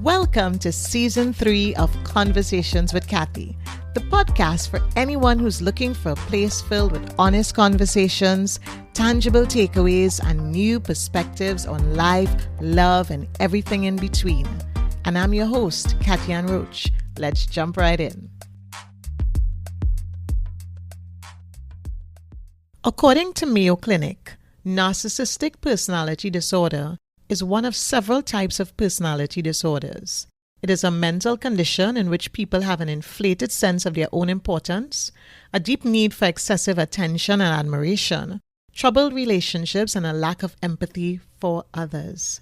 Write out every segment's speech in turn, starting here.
Welcome to Season 3 of Conversations with Kathy, the podcast for anyone who's looking for a place filled with honest conversations, tangible takeaways, and new perspectives on life, love, and everything in between. And I'm your host, Kathy Ann Roach. Let's jump right in. According to Mayo Clinic, narcissistic personality disorder is one of several types of personality disorders. It is a mental condition in which people have an inflated sense of their own importance, a deep need for excessive attention and admiration, troubled relationships, and a lack of empathy for others.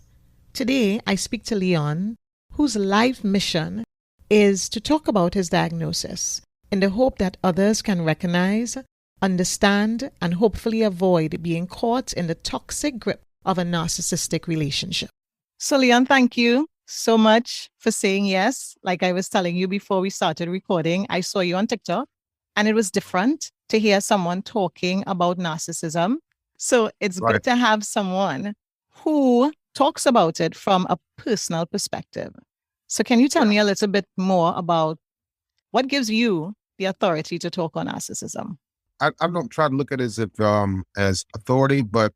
Today, I speak to Leon, whose life mission is to talk about his diagnosis in the hope that others can recognize, understand, and hopefully avoid being caught in the toxic grip of a narcissistic relationship. So Leon, thank you so much for saying yes. Like I was telling you before we started recording, I saw you on TikTok and it was different to hear someone talking about narcissism. So it's good to have someone who talks about it from a personal perspective. So can you tell me a little bit more about what gives you the authority to talk on narcissism? I don't try to look at it as authority, but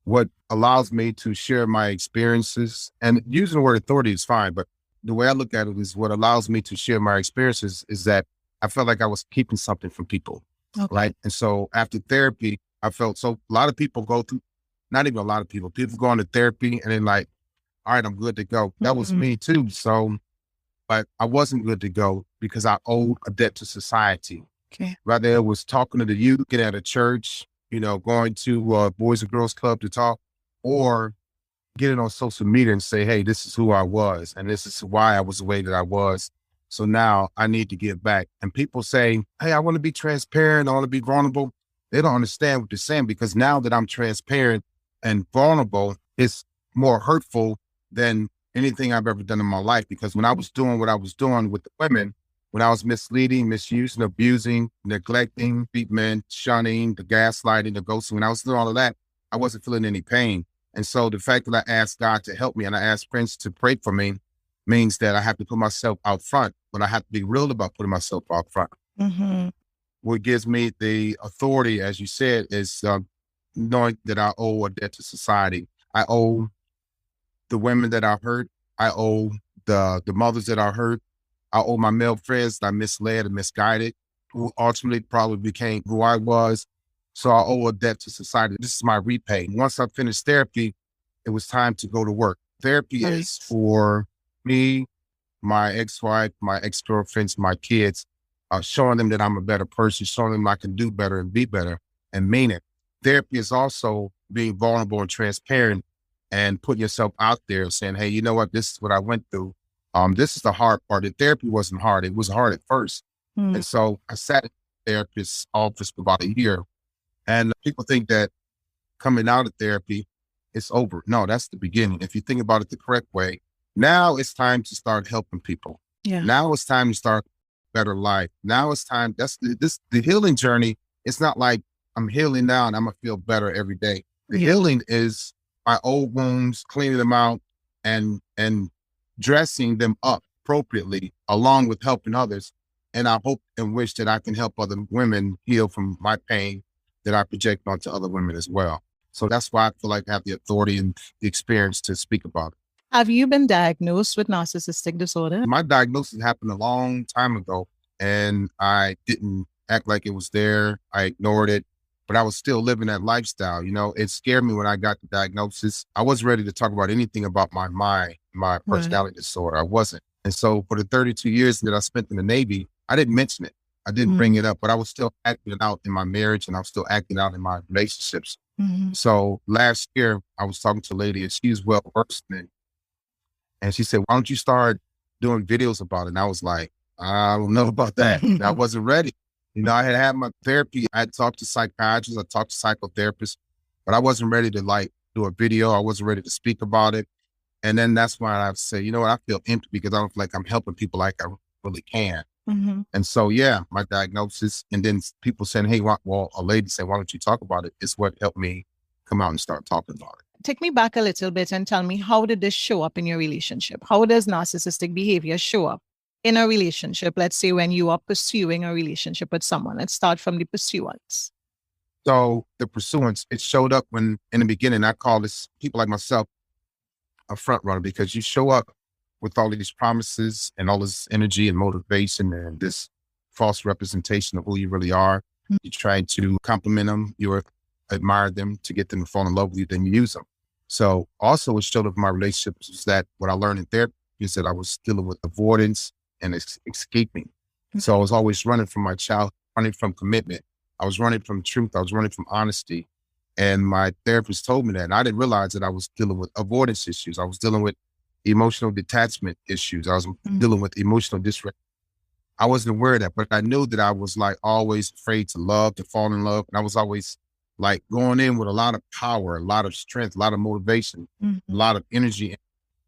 what allows me to share my experiences, and using the word authority is fine, but the way I look at it is what allows me to share my experiences is that I felt like I was keeping something from people, right? And so after therapy, I felt so a lot of people go through, not even a lot of people go into therapy and then like, all right, I'm good to go. That was me too. So, but I wasn't good to go because I owed a debt to society. Okay. Whether it was talking to the youth, getting at a church, going to Boys and Girls Club to talk, or getting on social media and say, hey, this is who I was, and this is why I was the way that I was. So now I need to give back. And people say, hey, I want to be transparent, I want to be vulnerable. They don't understand what they're saying, because now that I'm transparent and vulnerable, it's more hurtful than anything I've ever done in my life. Because when I was doing what I was doing with the women, when I was misleading, misusing, abusing, neglecting, treatment, shunning, the gaslighting, the ghosting, when I was doing all of that, I wasn't feeling any pain. And so the fact that I asked God to help me and I asked friends to pray for me means that I have to put myself out front, but I have to be real about putting myself out front. What gives me the authority, as you said, is knowing that I owe a debt to society. I owe the women that I hurt. I owe the mothers that I hurt. I owe my male friends that I misled and misguided, who ultimately probably became who I was. So I owe a debt to society. This is my repay. Once I finished therapy, it was time to go to work. Therapy is for me, my ex-wife, my ex-girlfriends, my kids, showing them that I'm a better person, showing them I can do better and be better and mean it. Therapy is also being vulnerable and transparent and putting yourself out there saying, hey, you know what? This is what I went through. This is the hard part. The therapy wasn't hard. It was hard at first. And so I sat in the therapist's office for about a year. And people think that coming out of therapy, it's over. No, that's the beginning. If you think about it the correct way, now it's time to start helping people. Yeah. Now it's time to start a better life. Now it's time. The healing journey. It's not like I'm healing now and I'm going to feel better every day. The healing is my old wounds, cleaning them out and dressing them up appropriately along with helping others. And I hope and wish that I can help other women heal from my pain that I project onto other women as well. So that's why I feel like I have the authority and the experience to speak about it. Have you been diagnosed with narcissistic disorder? My diagnosis happened a long time ago and I didn't act like it was there. I ignored it, but I was still living that lifestyle. It scared me when I got the diagnosis. I wasn't ready to talk about anything about my mind, my personality disorder. I wasn't. And so for the 32 years that I spent in the Navy, I didn't mention it. I didn't bring it up, but I was still acting out in my marriage and I was still acting out in my relationships. So last year I was talking to a lady and she's well versed in it. And she said, why don't you start doing videos about it? And I was like, I don't know about that. I wasn't ready. I had my therapy. I had talked to psychiatrists. I talked to psychotherapists, but I wasn't ready to do a video. I wasn't ready to speak about it. And then that's why I say, you know what? I feel empty because I don't feel like I'm helping people like I really can. And so, my diagnosis, and then people saying, hey, a lady said, why don't you talk about it? It's what helped me come out and start talking about it. take me back a little bit and tell me, how did this show up in your relationship? How does narcissistic behavior show up in a relationship? Let's say when you are pursuing a relationship with someone. Let's start from the pursuance. So the pursuance, it showed up when in the beginning, I call this people like myself a front runner, because you show up with all of these promises and all this energy and motivation and this false representation of who you really are. You try to compliment them, you admire them to get them to fall in love with you, then you use them. So also it showed up in my relationships is that what I learned in therapy is that I was dealing with avoidance and escaping. So I was always running from my child, running from commitment. I was running from truth. I was running from honesty. And my therapist told me that. And I didn't realize that I was dealing with avoidance issues. I was dealing with emotional detachment issues. I was dealing with emotional disrespect. I wasn't aware of that, but I knew that I was like always afraid to love, to fall in love. And I was always like going in with a lot of power, a lot of strength, a lot of motivation, a lot of energy,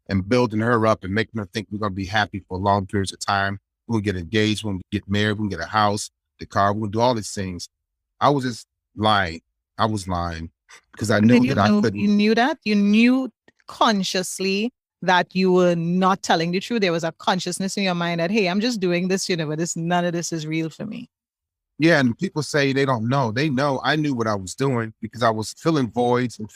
and building her up and making her think we're going to be happy for long periods of time. We'll get engaged, we'll get married, we'll get a house, the car, we'll do all these things. I was just lying. I was lying because I knew that I couldn't. You knew that? You knew consciously that you were not telling the truth. There was a consciousness in your mind that, hey, I'm just doing this, but none of this is real for me. Yeah. And people say they don't know. They know. I knew what I was doing because I was filling voids and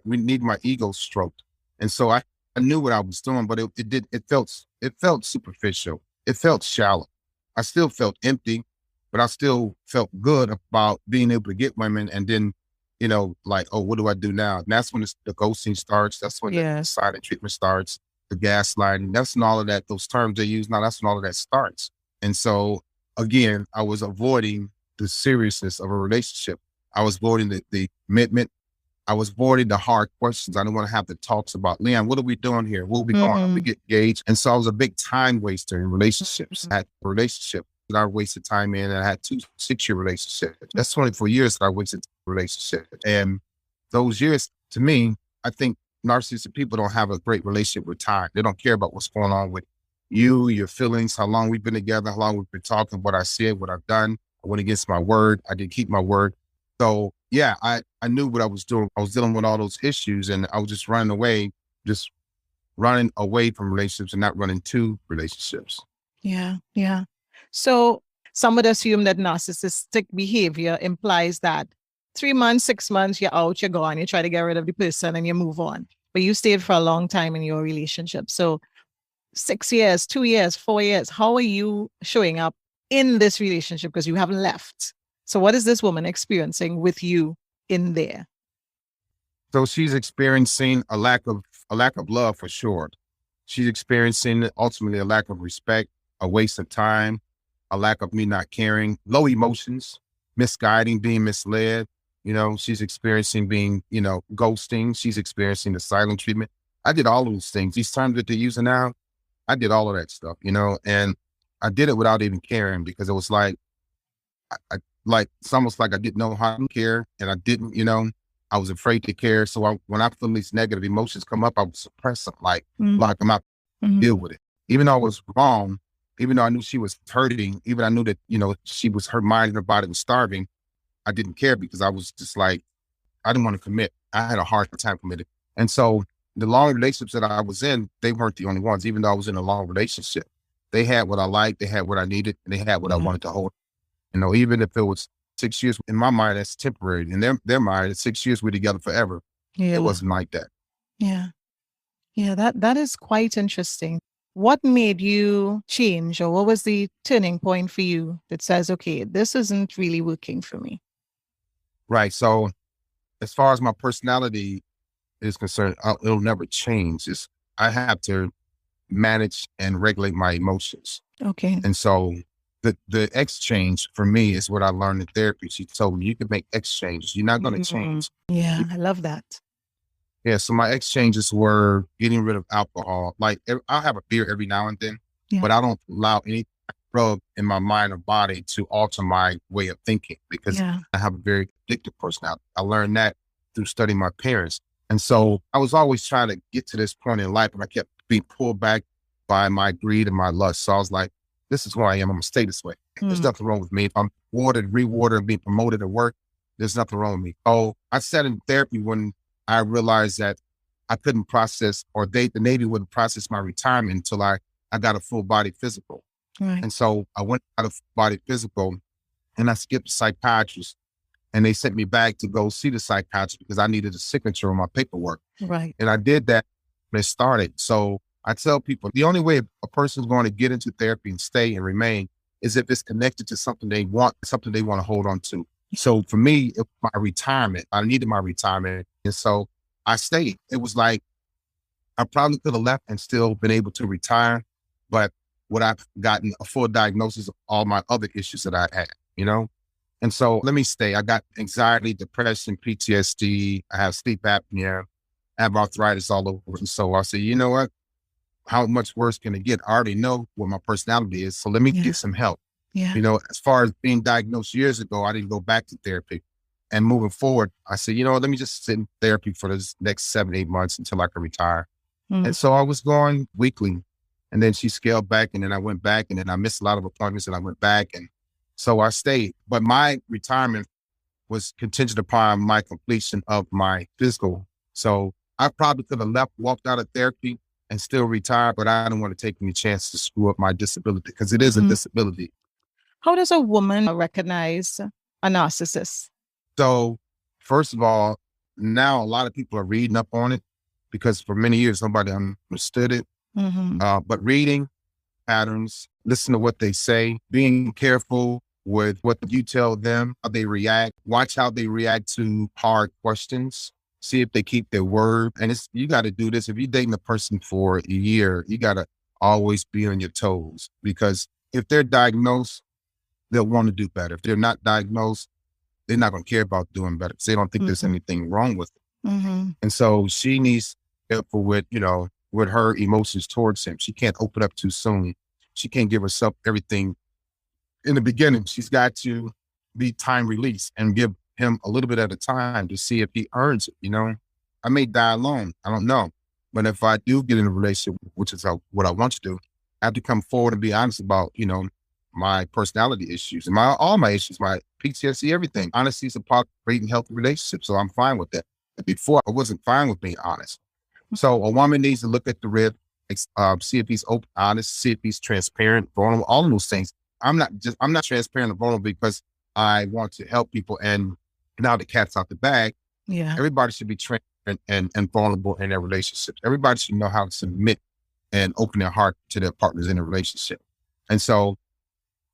we need my ego stroked. And so I knew what I was doing, but it felt superficial. It felt shallow. I still felt empty, but I still felt good about being able to get women. And then, like, oh, what do I do now? And that's when the ghosting starts. That's when the silent treatment starts, the gaslighting. That's when all of that, those terms they use now, that's when all of that starts. And so again, I was avoiding the seriousness of a relationship. I was avoiding the commitment. I was avoiding the hard questions. I didn't want to have the talks about, Leon, what are we doing here? Where are we going? We get engaged. And so I was a big time waster in relationships. I had a relationship that I wasted time in, and I had 2 6-year relationships. That's 24 years that I wasted in a relationship. And those years, to me, I think narcissistic people don't have a great relationship with time. They don't care about what's going on with you, your feelings, how long we've been together, how long we've been talking, what I said, what I've done. I went against my word. I didn't keep my word. So yeah, I knew what I was doing. I was dealing with all those issues, and I was just running away from relationships and not running to relationships. Yeah. Yeah. So some would assume that narcissistic behavior implies that 3 months, 6 months, you're out, you're gone, you try to get rid of the person and you move on. But you stayed for a long time in your relationship. So 6 years, 2 years, 4 years, how are you showing up in this relationship? Because you haven't left. So what is this woman experiencing with you in there? So she's experiencing a lack of love for sure. She's experiencing ultimately a lack of respect, a waste of time, a lack of me not caring, low emotions, misguiding, being misled. She's experiencing being, ghosting. She's experiencing the silent treatment. I did all of those things. These terms that they're using now, I did all of that stuff, and I did it without even caring, because it was like, it's almost like I didn't know how to care, and I didn't, I was afraid to care. So when I feel these negative emotions come up, I would suppress them, like I'm out to deal with it. Even though I was wrong, even though I knew she was hurting, even I knew that, her mind and her body was starving, I didn't care, because I was just like, I didn't want to commit. I had a hard time committing. And so the long relationships that I was in, they weren't the only ones, even though I was in a long relationship. They had what I liked, they had what I needed, and they had what I wanted to hold. Even if it was 6 years, in my mind, that's temporary. In their mind, it's 6 years, we're together forever. Yeah. It wasn't like that. Yeah. Yeah, that is quite interesting. What made you change, or what was the turning point for you that says, okay, this isn't really working for me? Right. So as far as my personality is concerned, it'll never change. I have to manage and regulate my emotions. Okay. And so the exchange for me is what I learned in therapy. She told me you can make exchanges. You're not going to change. Yeah, I love that. Yeah. So my exchanges were getting rid of alcohol. Like I'll have a beer every now and then, but I don't allow any drug in my mind or body to alter my way of thinking, because I have a very addictive personality. I learned that through studying my parents. And so I was always trying to get to this point in life, and I kept being pulled back by my greed and my lust. So I was like, this is who I am. I'm going to stay this way. There's nothing wrong with me. If I'm rewarded and being promoted at work, there's nothing wrong with me. Oh, I sat in therapy when I realized that I couldn't process, or the Navy wouldn't process my retirement until I got a full body physical. Right. And so I went out of body physical and I skipped the psychiatrist, and they sent me back to go see the psychiatrist because I needed a signature on my paperwork. Right. And I did that when it started. So I tell people the only way a person's going to get into therapy and stay and remain is if it's connected to something they want to hold on to. So for me, it was my retirement. I needed my retirement. And so I stayed. It was like, I probably could have left and still been able to retire, but would I've gotten a full diagnosis of all my other issues that I had, you know? And so let me stay. I got anxiety, depression, PTSD. I have sleep apnea. I have arthritis all over. And so I said, you know what? How much worse can it get? I already know what my personality is. So let me get some help. Yeah. You know, as far as being diagnosed years ago, I didn't go back to therapy. And moving forward, I said, you know what? Let me just sit in therapy for this next 7-8 months until I can retire. And so I was going weekly, and then she scaled back, and then I went back, and then I missed a lot of appointments, and I went back. And so I stayed. But my retirement was contingent upon my completion of my physical. So I probably could have walked out of therapy and still retired, but I don't want to take any chance to screw up my disability because it is a disability. How does a woman recognize a narcissist? So first of all, now a lot of people are reading up on it because for many years, nobody understood it. But reading patterns, listen to what they say, being careful with what you tell them, how they react, watch how they react to hard questions, see if they keep their word. And you got to do this. If you're dating a person for a year, you got to always be on your toes, because if they're diagnosed, they'll want to do better. If they're not diagnosed, they're not going to care about doing better because they don't think there's anything wrong with it. And so she needs careful with, with her emotions towards him. She can't open up too soon. She can't give herself everything in the beginning. She's got to be time release and give him a little bit at a time to see if he earns it. I may die alone. I don't know. But if I do get in a relationship, which is what I want to do, I have to come forward and be honest about, my personality issues and all my issues, my PTSD, everything. Honesty is a part of creating healthy relationships. So I'm fine with that. But before, I wasn't fine with being honest. So a woman needs to look at the rib, see if he's open, honest, see if he's transparent, vulnerable, all of those things. I'm not transparent and vulnerable because I want to help people. And now the cat's out the bag. Yeah. Everybody should be transparent and vulnerable in their relationships. Everybody should know how to submit and open their heart to their partners in a relationship. And so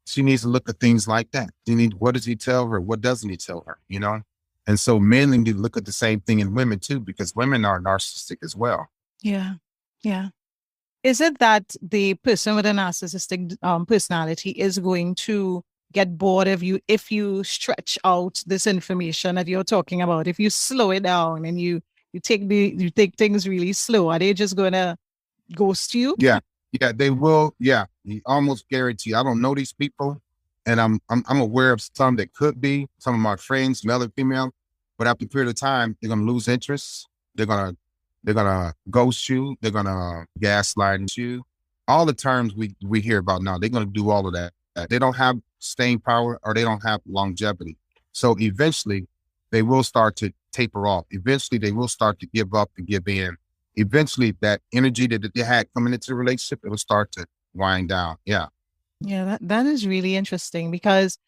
she needs to look at things like that. What does he tell her? What doesn't he tell her? And so men need to look at the same thing in women too, because women are narcissistic as well. Yeah. Yeah. Is it that the person with a narcissistic personality is going to get bored of you if you stretch out this information that you're talking about? If you slow it down and you take things really slow, are they just going to ghost you? Yeah, they will. Yeah, you almost guarantee. I don't know these people, and I'm aware of some that could be some of my friends, male and female. But after a period of time, they're gonna lose interest. They're gonna ghost you. They're gonna gaslight you. All the terms we hear about now, they're gonna do all of that. They don't have staying power, or they don't have longevity. So eventually, they will start to taper off. Eventually, they will start to give up and give in. Eventually, that energy that they had coming into the relationship, it will start to wind down. Yeah. Yeah, that is really interesting because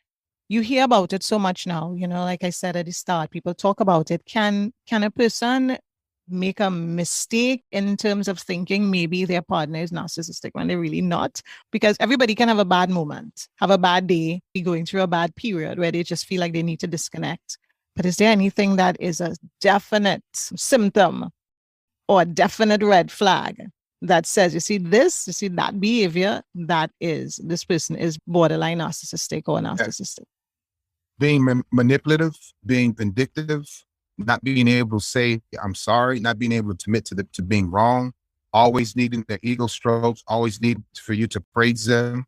you hear about it so much now. Like I said at the start, people talk about it. Can a person make a mistake in terms of thinking maybe their partner is narcissistic when they're really not? Because everybody can have a bad moment, have a bad day, be going through a bad period where they just feel like they need to disconnect. But is there anything that is a definite symptom or a definite red flag that says, you see that behavior, this person is borderline narcissistic or narcissistic? Being manipulative, being vindictive, not being able to say, I'm sorry, not being able to admit to being wrong, always needing their ego strokes, always need for you to praise them.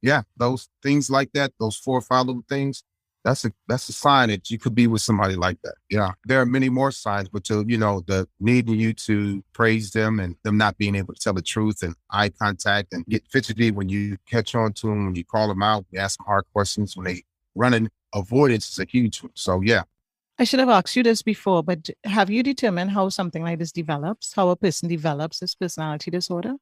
Yeah, those things like that, those 4 or 5 little things, that's a sign that you could be with somebody like that. Yeah, there are many more signs, but the needing you to praise them and them not being able to tell the truth and eye contact and get fidgety when you catch on to them, when you call them out, you ask them hard questions, when they running, avoidance is a huge one. So yeah. I should have asked you this before, but have you determined how something like this develops, how a person develops this personality disorder?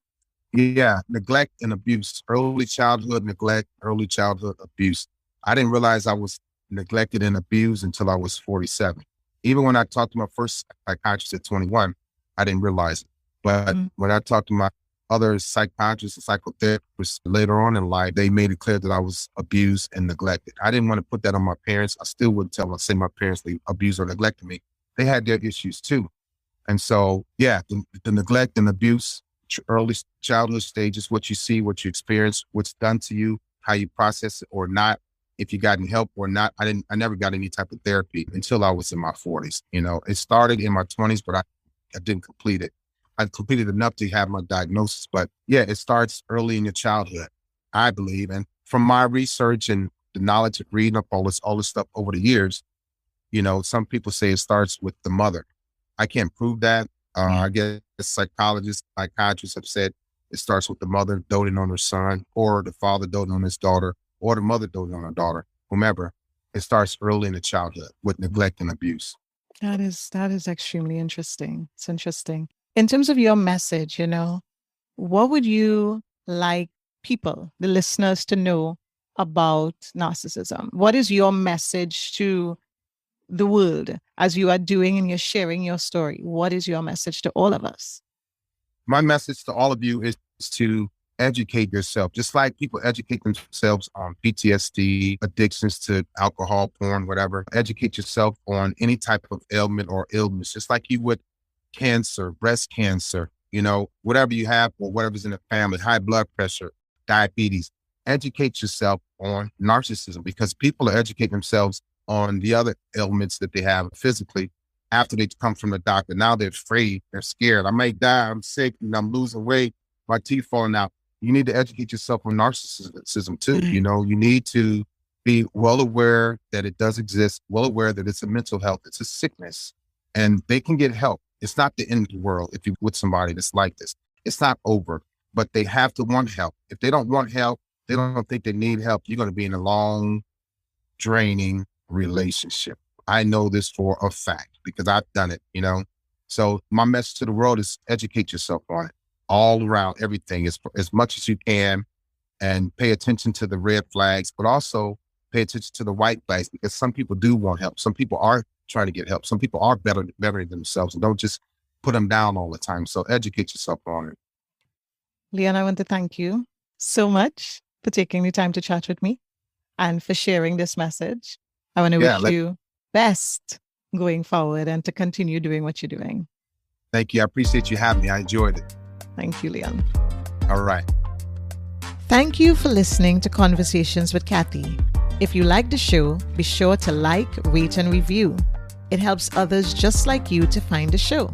Yeah, neglect and abuse, early childhood neglect, early childhood abuse. I didn't realize I was neglected and abused until I was 47. Even when I talked to my first psychiatrist at 21, I didn't realize it. But when I talked to my other psychiatrists and psychotherapists later on in life, they made it clear that I was abused and neglected. I didn't want to put that on my parents. I still wouldn't say my parents they abused or neglected me. They had their issues too. And so, yeah, the neglect and abuse, early childhood stages, what you see, what you experience, what's done to you, how you process it or not, if you got any help or not. I never got any type of therapy until I was in my 40s. You know, it started in my 20s, but I didn't complete it. I completed enough to have my diagnosis, but yeah, it starts early in your childhood, I believe. And from my research and the knowledge of reading up all this stuff over the years, you know, some people say it starts with the mother. I can't prove that. I guess psychologists, psychiatrists have said it starts with the mother doting on her son, or the father doting on his daughter, or the mother doting on her daughter, whomever. It starts early in the childhood with neglect and abuse. That is extremely interesting. It's interesting. In terms of your message, you know, what would you like people, the listeners, to know about narcissism? What is your message to the world as you are doing and you're sharing your story? What is your message to all of us? My message to all of you is to educate yourself, just like people educate themselves on PTSD, addictions to alcohol, porn, whatever. Educate yourself on any type of ailment or illness, just like you would cancer, breast cancer, you know, whatever you have or whatever's in the family, high blood pressure, diabetes. Educate yourself on narcissism, because people are educating themselves on the other ailments that they have physically after they come from the doctor. Now they're afraid, they're scared. I might die, I'm sick, and I'm losing weight, my teeth falling out. You need to educate yourself on narcissism too. You know, you need to be well aware that it does exist, well aware that it's a mental health, it's a sickness, and they can get help. It's not the end of the world if you're with somebody that's like this. It's not over, but they have to want help. If they don't want help, they don't think they need help, you're going to be in a long, draining relationship. I know this for a fact because I've done it, you know? So my message to the world is educate yourself on it all around, everything as much as you can, and pay attention to the red flags, but also pay attention to the white flags, because some people do want help. Some people are trying to get help. Some people are bettering themselves, and don't just put them down all the time. So educate yourself on it. Leon, I want to thank you so much for taking the time to chat with me and for sharing this message. I want to wish you best going forward and to continue doing what you're doing. Thank you. I appreciate you having me. I enjoyed it. Thank you, Leon. All right. Thank you for listening to Conversations with Kathy. If you like the show, be sure to like, rate, and review. It helps others just like you to find the show.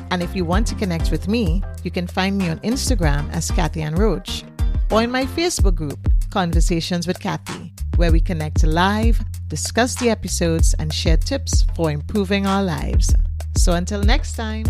And if you want to connect with me, you can find me on Instagram as Kathy Ann Roach, or in my Facebook group, Conversations with Kathy, where we connect live, discuss the episodes, and share tips for improving our lives. So until next time.